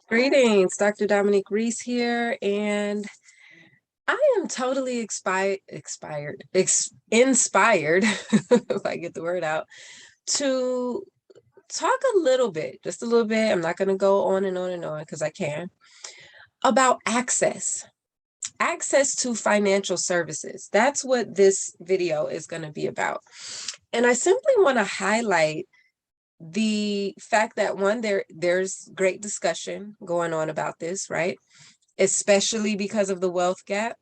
Greetings, Dr. Dominique Reese here, and I am totally inspired, if I get the word out, to talk a little bit, just a little bit. I'm not going to go on and on and on because I can, about access to financial services. That's what this video is going to be about. And I simply want to highlight the fact that one, there's great discussion going on about this, right? Especially because of the wealth gap.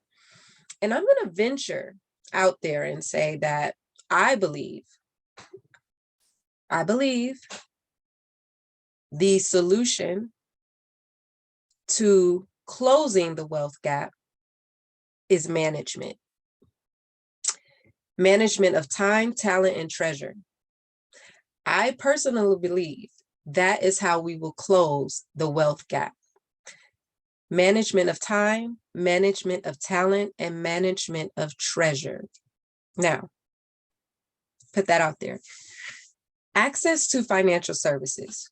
And I'm going to venture out there and say that I believe the solution to closing the wealth gap is management of time, talent, and treasure. I personally believe that is how we will close the wealth gap. Management of time, management of talent, and management of treasure. Now, put that out there. Access to financial services.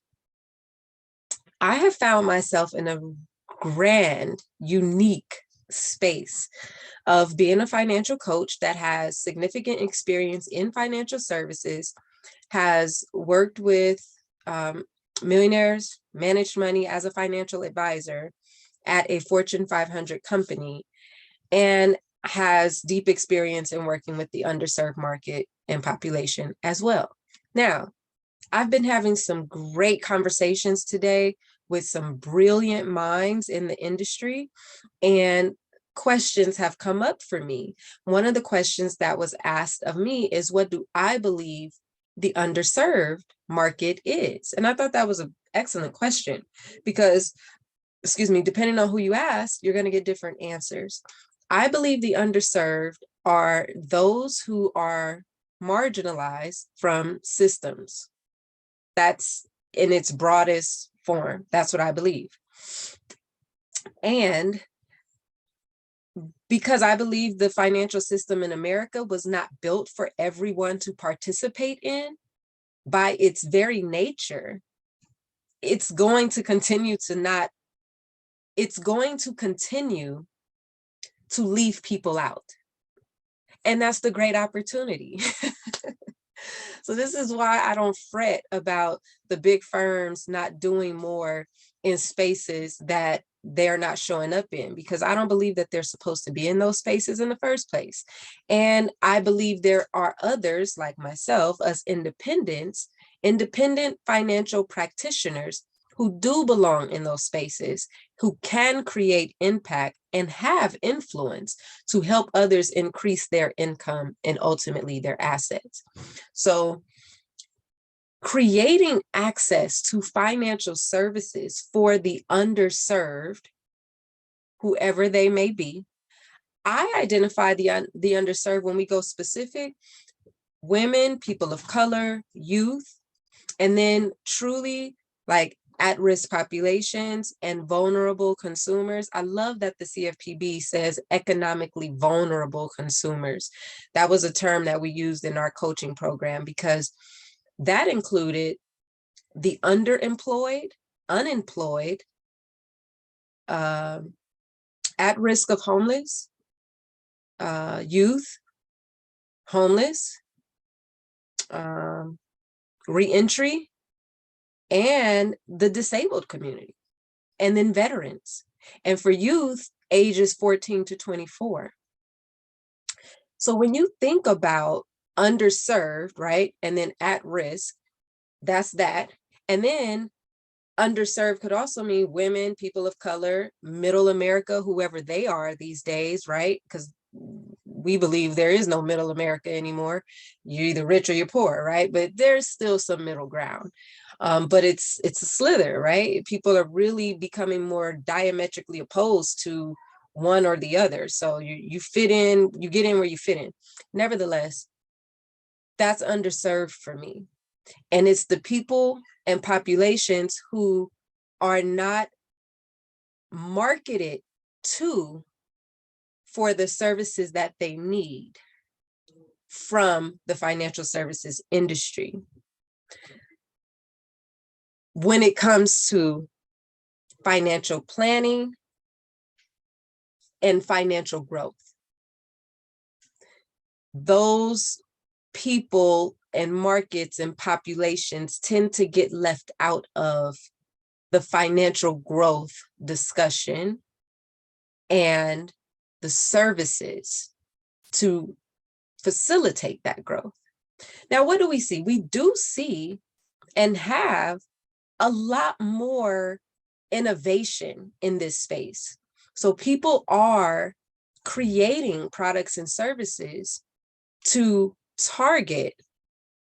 I have found myself in a grand, unique space of being a financial coach that has significant experience in financial services, has worked with millionaires, managed money as a financial advisor at a Fortune 500 company, and has deep experience in working with the underserved market and population as well. Now, I've been having some great conversations today with some brilliant minds in the industry, and questions have come up for me. One of the questions that was asked of me is, what do I believe the underserved market is? And I thought that was an excellent question because, depending on who you ask, you're going to get different answers. I believe the underserved are those who are marginalized from systems. That's in its broadest form. That's what I believe. And because I believe the financial system in America was not built for everyone to participate in, by its very nature, it's going to continue to leave people out. And that's the great opportunity. So this is why I don't fret about the big firms not doing more in spaces that they're not showing up in, because I don't believe that they're supposed to be in those spaces in the first place. And I believe there are others like myself, us independent financial practitioners who do belong in those spaces, who can create impact and have influence to help others increase their income and ultimately their assets. So creating access to financial services for the underserved, whoever they may be. I identify the underserved when we go specific: women, people of color, youth, and then truly like at-risk populations and vulnerable consumers. I love that the CFPB says economically vulnerable consumers. That was a term that we used in our coaching program because that included the underemployed, unemployed, at risk of homeless, youth, homeless, reentry, and the disabled community, and then veterans. And for youth, ages 14 to 24. So when you think about underserved, right, and then at risk, that's that. And then underserved could also mean women, people of color, middle America, whoever they are these days, right? Because we believe there is no middle America anymore. You're either rich or you're poor, right? But there's still some middle ground. But it's a slither, right? People are really becoming more diametrically opposed to one or the other. So you fit in, you get in where you fit in. Nevertheless, that's underserved for me. And it's the people and populations who are not marketed to for the services that they need from the financial services industry. When it comes to financial planning, and financial growth. Those people and markets and populations tend to get left out of the financial growth discussion and the services to facilitate that growth. Now, what do we see? We do see and have a lot more innovation in this space. So people are creating products and services to target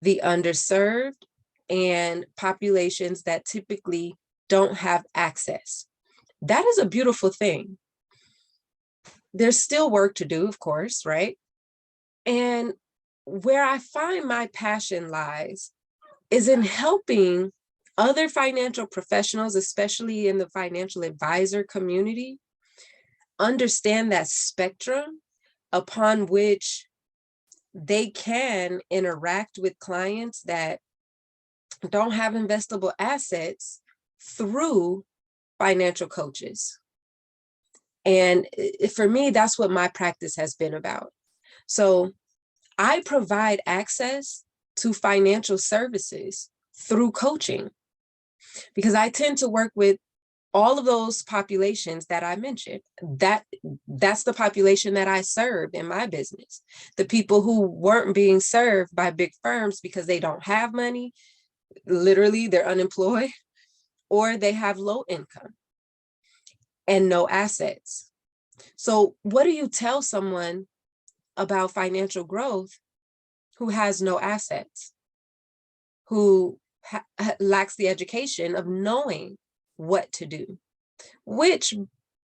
the underserved and populations that typically don't have access. That is a beautiful thing. There's still work to do, of course, right? And where I find my passion lies is in helping other financial professionals, especially in the financial advisor community, understand that spectrum upon which they can interact with clients that don't have investable assets through financial coaches. And for me, that's what my practice has been about. So I provide access to financial services through coaching, because I tend to work with all of those populations that I mentioned. That's the population that I serve in my business. The people who weren't being served by big firms because they don't have money, literally they're unemployed, or they have low income and no assets. So what do you tell someone about financial growth who has no assets, who lacks the education of knowing what to do, which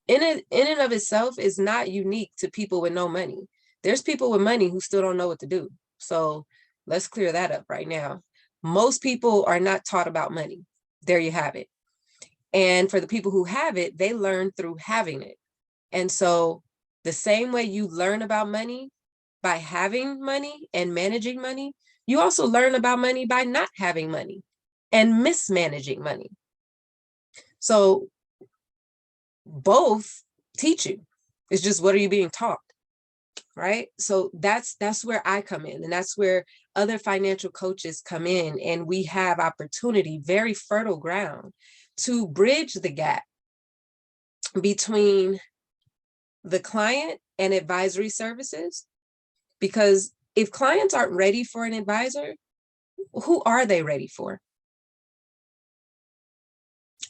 in and of itself is not unique to people with no money. There's people with money who still don't know what to do. So let's clear that up right now. Most people are not taught about money. There you have it. And for the people who have it, they learn through having it. And so the same way you learn about money by having money and managing money, you also learn about money by not having money and mismanaging money. So both teach you. It's just, what are you being taught, right? So that's where I come in, and that's where other financial coaches come in, and we have opportunity, very fertile ground, to bridge the gap between the client and advisory services. Because if clients aren't ready for an advisor, who are they ready for?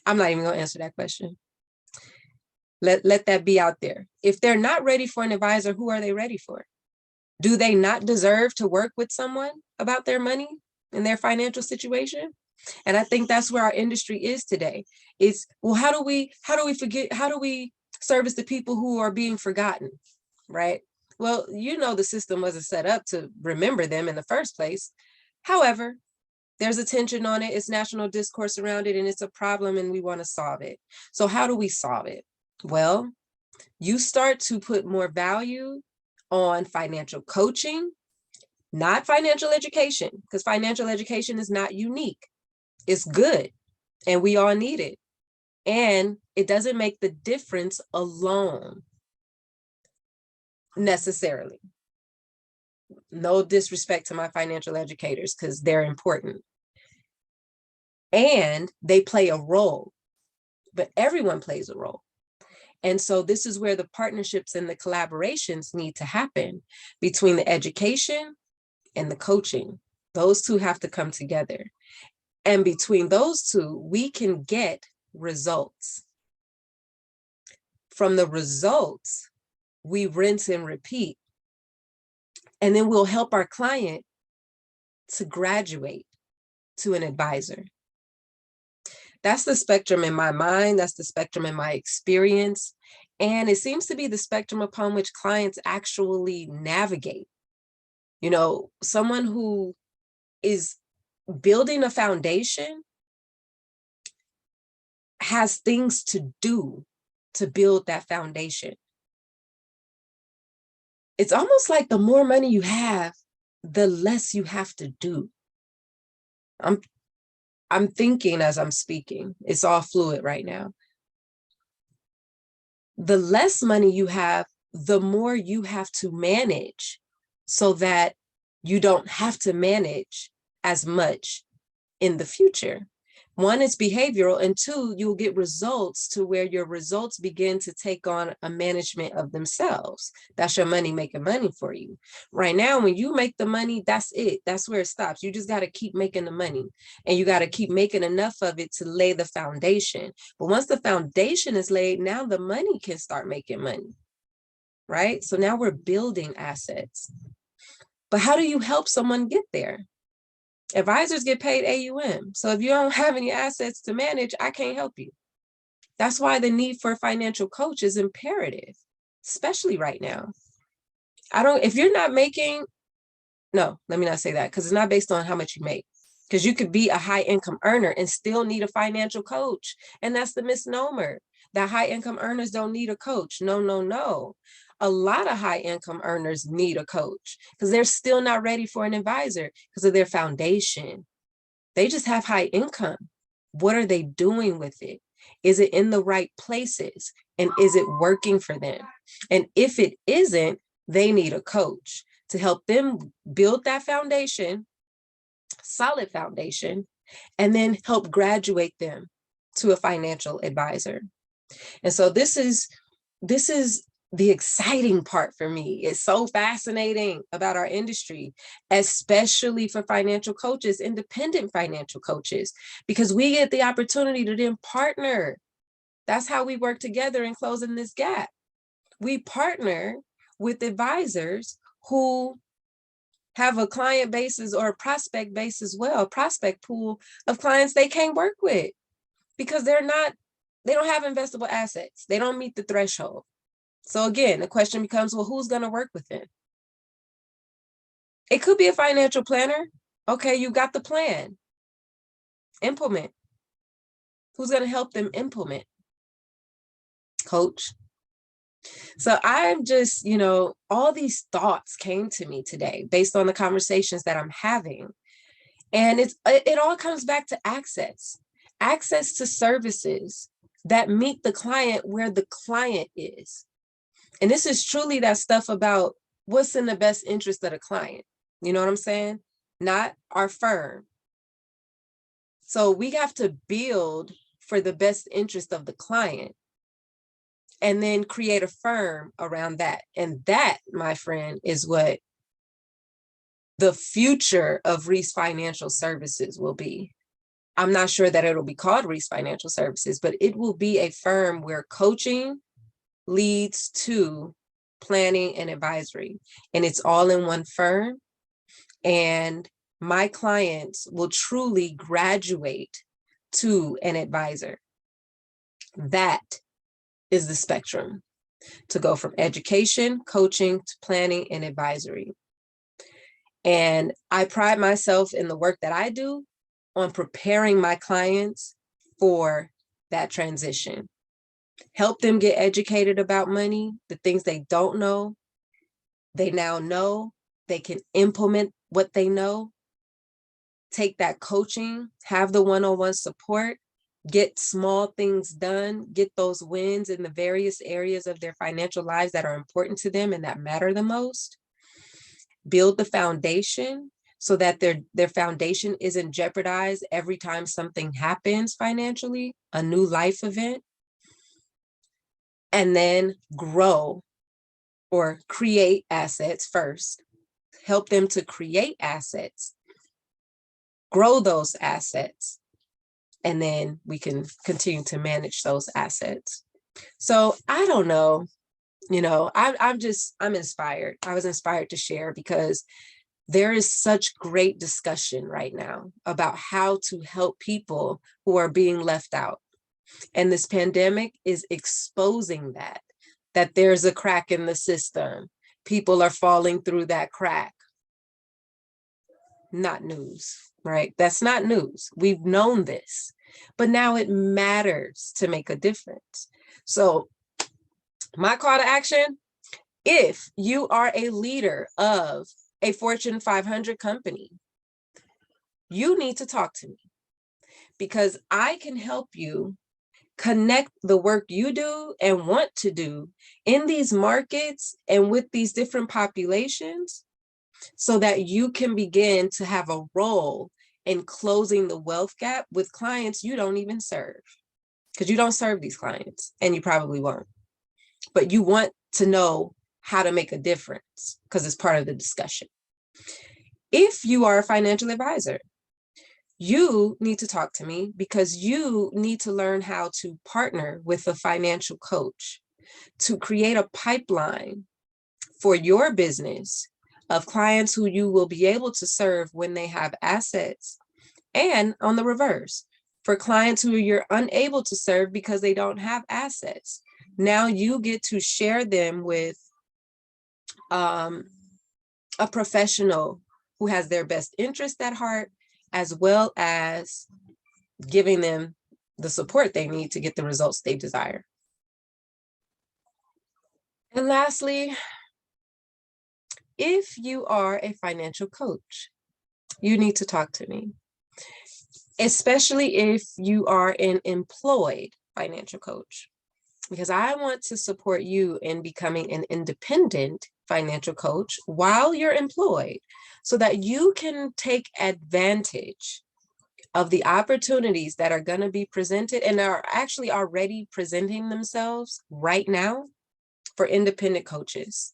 I'm not even going to answer that question. Let that be out there. If they're not ready for an advisor, who are they ready for? Do they not deserve to work with someone about their money and their financial situation? And I think that's where our industry is today. It's, well, how do we service the people who are being forgotten, right? Well, the system wasn't set up to remember them in the first place. However, there's attention on it, it's national discourse around it, and it's a problem, and we want to solve it. So how do we solve it? Well, you start to put more value on financial coaching, not financial education, because financial education is not unique. It's good, and we all need it. And it doesn't make the difference alone, necessarily. No disrespect to my financial educators, because they're important. And they play a role, but everyone plays a role. And so this is where the partnerships and the collaborations need to happen between the education and the coaching. Those two have to come together. And between those two, we can get results. From the results, we rinse and repeat. And then we'll help our client to graduate to an advisor. That's the spectrum in my mind. That's the spectrum in my experience. And it seems to be the spectrum upon which clients actually navigate. Someone who is building a foundation has things to do to build that foundation. It's almost like the more money you have, the less you have to do. I'm thinking as I'm speaking. It's all fluid right now. The less money you have, the more you have to manage so that you don't have to manage as much in the future. One is behavioral, and two, you'll get results to where your results begin to take on a management of themselves. That's your money making money for you. Right now, when you make the money, that's it. That's where it stops. You just got to keep making the money, and you got to keep making enough of it to lay the foundation. But once the foundation is laid, now the money can start making money, right? So now we're building assets. But how do you help someone get there? Advisors get paid AUM. So if you don't have any assets to manage, I can't help you. That's why the need for a financial coach is imperative, especially right now. If you're not making, no, let me not say that, because it's not based on how much you make. Because you could be a high income earner and still need a financial coach. And that's the misnomer, that high income earners don't need a coach. No, no, no. A lot of high income earners need a coach because they're still not ready for an advisor because of their foundation. They just have high income. What are they doing with it? Is it in the right places? And is it working for them? And if it isn't, they need a coach to help them build that foundation, solid foundation, and then help graduate them to a financial advisor. And so this is the exciting part for me. It's so fascinating about our industry, especially for financial coaches, independent financial coaches, because we get the opportunity to then partner. That's how we work together in closing this gap. We partner with advisors who have a client basis or a prospect base as well, prospect pool of clients they can't work with because they don't have investable assets. They don't meet the threshold. So again, the question becomes, well, who's going to work with them? It could be a financial planner. Okay, you got the plan. Implement. Who's going to help them implement? Coach. So I'm just, all these thoughts came to me today based on the conversations that I'm having. And it all comes back to access to services that meet the client where the client is. And this is truly that stuff about what's in the best interest of the client. You know what I'm saying? Not our firm. So we have to build for the best interest of the client and then create a firm around that. And that, my friend, is what the future of Reese Financial Services will be. I'm not sure that it'll be called Reese Financial Services, but it will be a firm where coaching leads to planning and advisory, and it's all in one firm. And my clients will truly graduate to an advisor. That is the spectrum to go from education, coaching, to planning and advisory. And I pride myself in the work that I do on preparing my clients for that transition. Help them get educated about money, the things they don't know. They now know. They can implement what they know. Take that coaching, have the one-on-one support, get small things done, get those wins in the various areas of their financial lives that are important to them and that matter the most. Build the foundation so that their foundation isn't jeopardized every time something happens financially, a new life event. And then grow or create assets first. Help them to create assets, grow those assets, and then we can continue to manage those assets. So I don't know, I'm inspired. I was inspired to share because there is such great discussion right now about how to help people who are being left out. And this pandemic is exposing that there's a crack in the system. People are falling through that crack. Not news, right? That's not news. We've known this, but now it matters to make a difference. So my call to action, if you are a leader of a Fortune 500 company, you need to talk to me because I can help you Connect the work you do and want to do in these markets and with these different populations so that you can begin to have a role in closing the wealth gap with clients you don't even serve, because you don't serve these clients and you probably won't, but you want to know how to make a difference because it's part of the discussion. If you are a financial advisor, you need to talk to me because you need to learn how to partner with a financial coach to create a pipeline for your business of clients who you will be able to serve when they have assets, and on the reverse, for clients who you're unable to serve because they don't have assets. Now you get to share them with a professional who has their best interest at heart, as well as giving them the support they need to get the results they desire. And lastly, if you are a financial coach, you need to talk to me, especially if you are an employed financial coach, because I want to support you in becoming an independent financial coach while you're employed so that you can take advantage of the opportunities that are going to be presented and are actually already presenting themselves right now for independent coaches,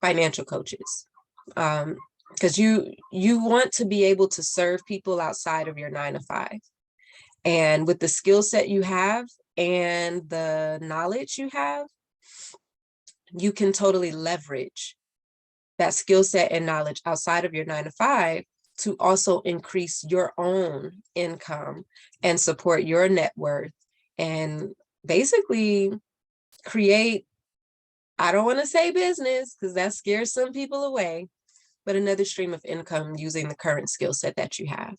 financial coaches. Because you want to be able to serve people outside of your 9-to-5. And with the skill set you have and the knowledge you have, you can totally leverage that skill set and knowledge outside of your 9-to-5 to also increase your own income and support your net worth and basically create, I don't want to say business because that scares some people away, but another stream of income using the current skill set that you have.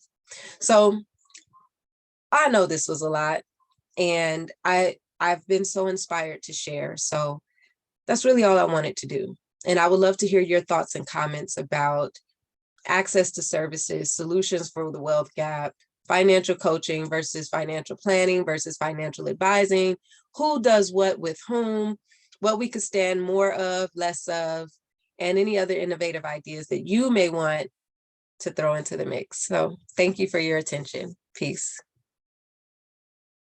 So I know this was a lot, and I've been so inspired to share. So that's really all I wanted to do. And I would love to hear your thoughts and comments about access to services, solutions for the wealth gap, financial coaching versus financial planning versus financial advising, who does what with whom, what we could stand more of, less of, and any other innovative ideas that you may want to throw into the mix. So thank you for your attention. Peace.